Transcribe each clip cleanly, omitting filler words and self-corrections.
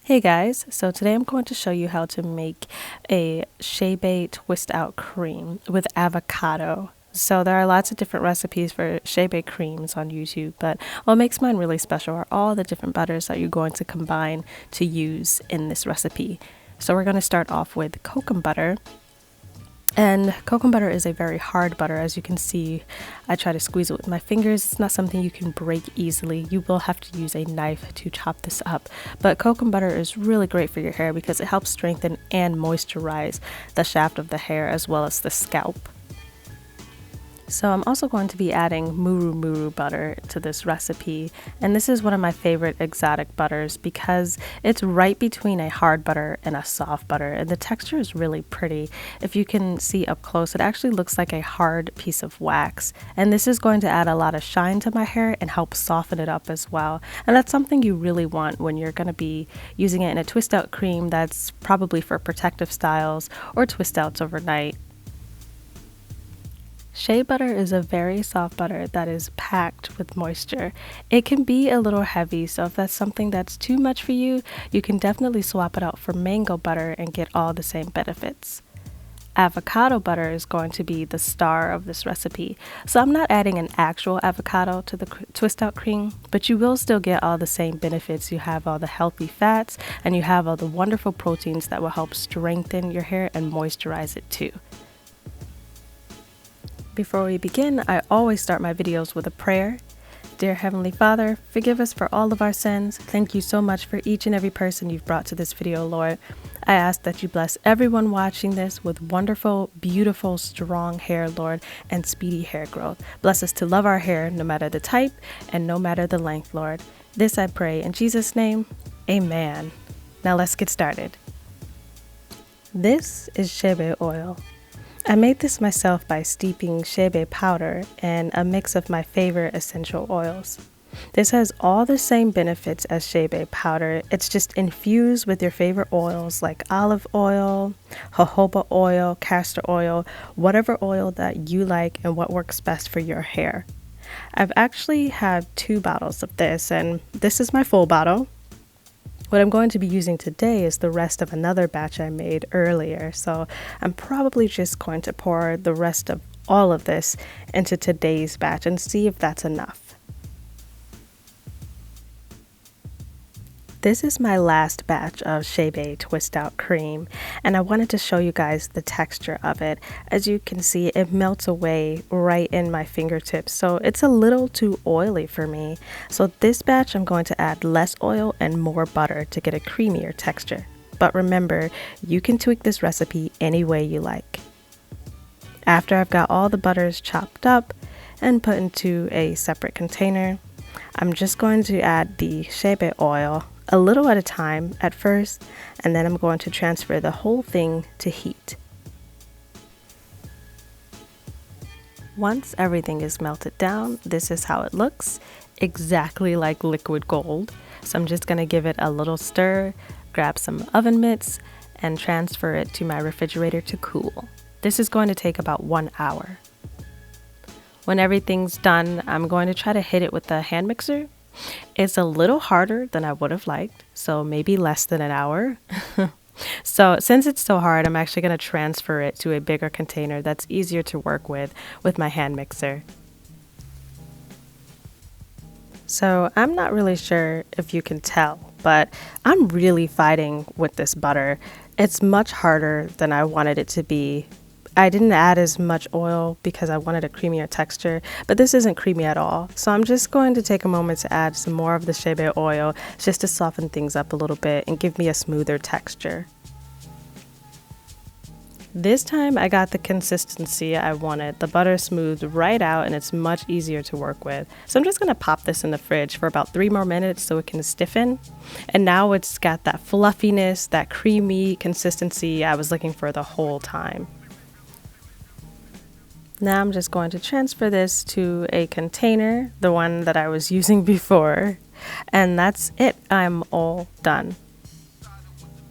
Hey guys, so today I'm going to show you how to make a Shebe twist out cream with avocado. So there are lots of different recipes for Shebe creams on YouTube, but what makes mine really special are all the different butters that you're going to combine to use in this recipe. So we're going to start off with cocoa butter. And cocoa butter is a very hard butter. As you can see, I try to squeeze it with my fingers. It's not something you can break easily. You will have to use a knife to chop this up. But cocoa butter is really great for your hair because it helps strengthen and moisturize the shaft of the hair as well as the scalp. So I'm also going to be adding muru butter to this recipe, and this is one of my favorite exotic butters because it's right between a hard butter and a soft butter, and the texture is really pretty. If you can see up close, it actually looks like a hard piece of wax, and this is going to add a lot of shine to my hair and help soften it up as well. And that's something you really want when you're going to be using it in a twist out cream that's probably for protective styles or twist outs overnight. Shea butter is a very soft butter that is packed with moisture. It can be a little heavy, so if that's something that's too much for you, you can definitely swap it out for mango butter and get all the same benefits. Avocado butter is going to be the star of this recipe, so I'm not adding an actual avocado to the twist out cream, but you will still get all the same benefits. You have all the healthy fats and you have all the wonderful proteins that will help strengthen your hair and moisturize it too. Before we begin, I always start my videos with a prayer. Dear Heavenly Father, forgive us for all of our sins. Thank you so much for each and every person you've brought to this video, Lord. I ask that you bless everyone watching this with wonderful, beautiful, strong hair, Lord, and speedy hair growth. Bless us to love our hair no matter the type and no matter the length, Lord. This I pray in Jesus' name, amen. Now let's get started. This is Chebe oil. I made this myself by steeping Chebe powder and a mix of my favorite essential oils. This has all the same benefits as Chebe powder. It's just infused with your favorite oils like olive oil, jojoba oil, castor oil, whatever oil that you like and what works best for your hair. I've actually had 2 bottles of this, and this is my full bottle. What I'm going to be using today is the rest of another batch I made earlier, so I'm probably just going to pour the rest of all of this into today's batch and see if that's enough. This is my last batch of Chebe twist out cream, and I wanted to show you guys the texture of it. As you can see, it melts away right in my fingertips, so it's a little too oily for me. So this batch I'm going to add less oil and more butter to get a creamier texture. But remember, you can tweak this recipe any way you like. After I've got all the butters chopped up and put into a separate container, I'm just going to add the Chebe oil a little at a time at first, and then I'm going to transfer the whole thing to heat. Once everything is melted down, this is how it looks, exactly like liquid gold. So I'm just going to give it a little stir, grab some oven mitts, and transfer it to my refrigerator to cool. This is going to take about 1 hour. When everything's done, I'm going to try to hit it with the hand mixer. It's a little harder than I would have liked, so maybe less than an hour. So since it's so hard, I'm actually going to transfer it to a bigger container that's easier to work with my hand mixer. So I'm not really sure if you can tell, but I'm really fighting with this butter. It's much harder than I wanted it to be. I didn't add as much oil because I wanted a creamier texture, but this isn't creamy at all. So I'm just going to take a moment to add some more of the Chebe oil just to soften things up a little bit and give me a smoother texture. This time I got the consistency I wanted. The butter smoothed right out and it's much easier to work with. So I'm just going to pop this in the fridge for about 3 more minutes so it can stiffen. And now it's got that fluffiness, that creamy consistency I was looking for the whole time. Now I'm just going to transfer this to a container, the one that I was using before, and that's it. I'm all done.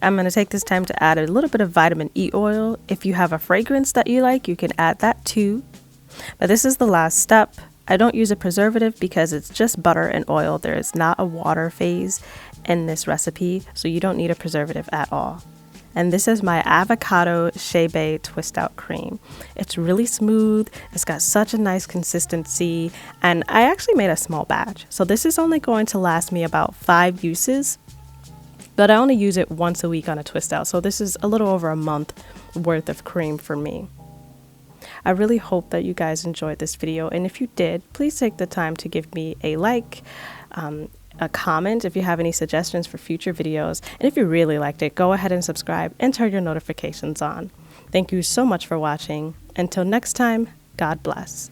I'm going to take this time to add a little bit of vitamin E oil. If you have a fragrance that you like, you can add that too. But this is the last step. I don't use a preservative because it's just butter and oil. There is not a water phase in this recipe, so you don't need a preservative at all. And this is my avocado Chebe twist out cream. It's really smooth. It's got such a nice consistency. And I actually made a small batch. So this is only going to last me about 5 uses, but I only use it once a week on a twist out. So this is a little over a month worth of cream for me. I really hope that you guys enjoyed this video, and if you did, please take the time to give me a like, a comment if you have any suggestions for future videos, and if you really liked it, go ahead and subscribe and turn your notifications on. Thank you so much for watching. Until next time, God bless.